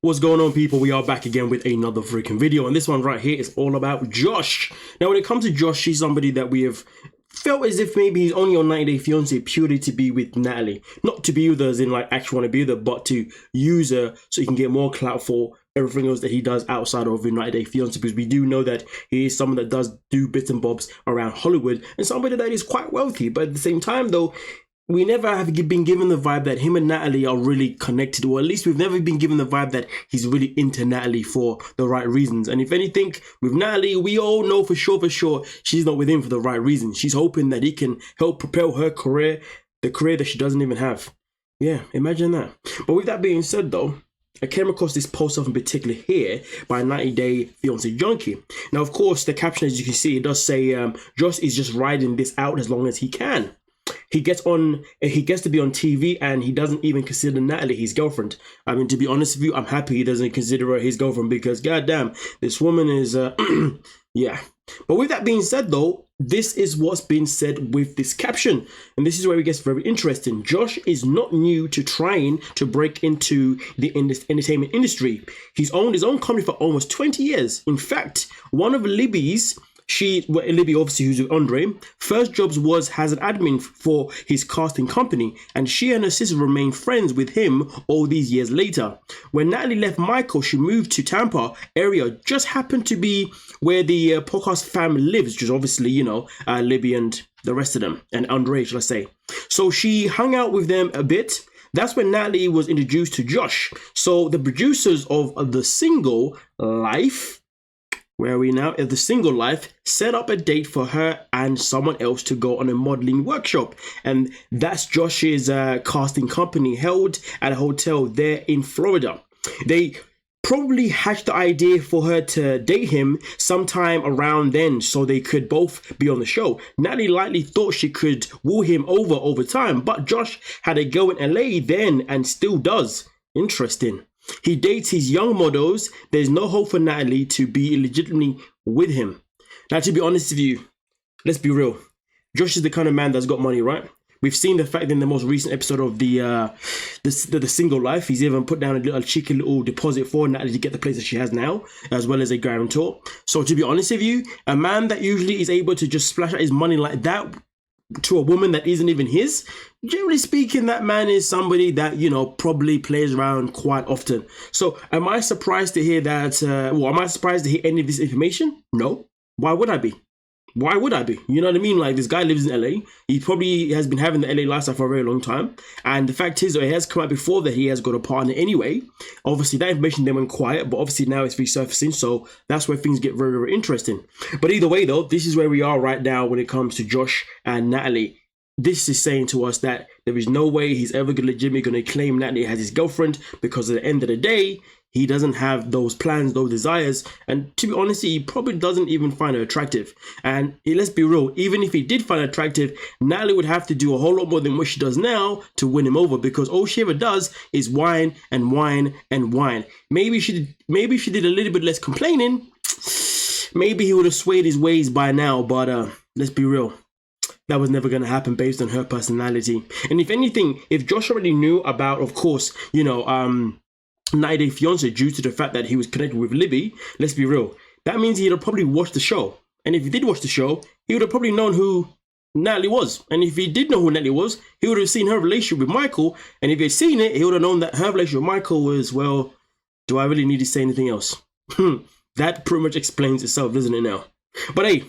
What's going on, people? We are back again with another freaking video, and this one right here is all about Josh. Now, when it comes to Josh, she's somebody that we have felt as if maybe he's only on 90 Day Fiancé purely to be with Natalie. Not to be with her as in like actually want to be with her, but to use her so he can get more clout for everything else that he does outside of 90 Day Fiancé, because we do know that he is someone that does do bits and bobs around Hollywood and somebody that is quite wealthy. But at the same time though, we never have been given the vibe that him and Natalie are really connected, or at least we've never been given the vibe that he's really into Natalie for the right reasons. And if anything, with Natalie, we all know for sure she's not with him for the right reasons. She's hoping that he can help propel her career, the career that she doesn't even have. Yeah, imagine that. But with that being said though, I came across this post in particular here by 90 Day Fiancé Junkie. Now, of course, the caption, as you can see, it does say, Josh is just riding this out as long as he can. He gets to be on TV and he doesn't even consider Natalie his girlfriend. I mean, to be honest with you, I'm happy he doesn't consider her his girlfriend, because goddamn, this woman is, yeah. But with that being said though, this is what's been said with this caption. And this is where it gets very interesting. Josh is not new to trying to break into the entertainment industry. He's owned his own company for almost 20 years. In fact, one of Libby's, Libby, obviously, who's with Andre, first jobs was as an admin for his casting company, and she and her sister remained friends with him all these years later. When Natalie left Michael, she moved to Tampa area, just happened to be where the podcast family lives, which is obviously, you know, Libby and the rest of them, and Andre, shall I say. So she hung out with them a bit. That's when Natalie was introduced to Josh. So the producers of The Single Life, where are we now? The Single Life, set up a date for her and someone else to go on a modeling workshop. And that's Josh's casting company, held at a hotel there in Florida. They probably hatched the idea for her to date him sometime around then so they could both be on the show. Natalie likely thought she could woo him over time, but Josh had a go in LA then and still does. Interesting. He dates his young models. There's no hope for Natalie to be legitimately with him. Now, to be honest with you, let's be real. Josh is the kind of man that's got money, right? We've seen the fact in the most recent episode of the Single Life, he's even put down a cheeky little deposit for Natalie to get the place that she has now, as well as a guarantor. So to be honest with you, a man that usually is able to just splash out his money like that to a woman that isn't even his, generally speaking, that man is somebody that, you know, probably plays around quite often. So am I surprised to hear that, am I surprised to hear any of this information? No. Why would I be? Why would I be? You know what I mean? Like, this guy lives in LA. He probably has been having the LA lifestyle for a very long time. And the fact is, it has come out before that he has got a partner anyway. Obviously, that information then went quiet, but obviously now it's resurfacing. So that's where things get very, very interesting. But either way, though, this is where we are right now when it comes to Josh and Natalie. This is saying to us that there is no way he's ever legitimately going to claim Natalie as his girlfriend, because at the end of the day, he doesn't have those plans, those desires, and to be honest, he probably doesn't even find her attractive. And let's be real, even if he did find her attractive, Natalie would have to do a whole lot more than what she does now to win him over, because all she ever does is whine and whine and whine. Maybe if she did a little bit less complaining, maybe he would have swayed his ways by now, but let's be real. That was never going to happen based on her personality. And if anything, if Josh already knew about, of course, you know, 90 Day Fiancé due to the fact that he was connected with Libby, let's be real, that means he'd have probably watched the show. And if he did watch the show, he would have probably known who Natalie was. And if he did know who Natalie was, he would have seen her relationship with Michael. And if he had seen it, he would have known that her relationship with Michael was, well, do I really need to say anything else? That pretty much explains itself, doesn't it now? But hey,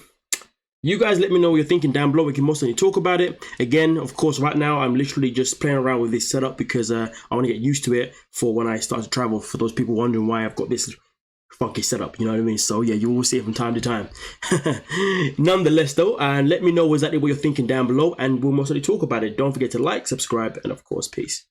you guys let me know what you're thinking down below. We can most certainly talk about it. Again, of course, right now, I'm literally just playing around with this setup because I want to get used to it for when I start to travel. For those people wondering why I've got this funky setup, you know what I mean? So yeah, you will see it from time to time. Nonetheless though, and let me know exactly what you're thinking down below, and we'll most certainly talk about it. Don't forget to like, subscribe, and of course, peace.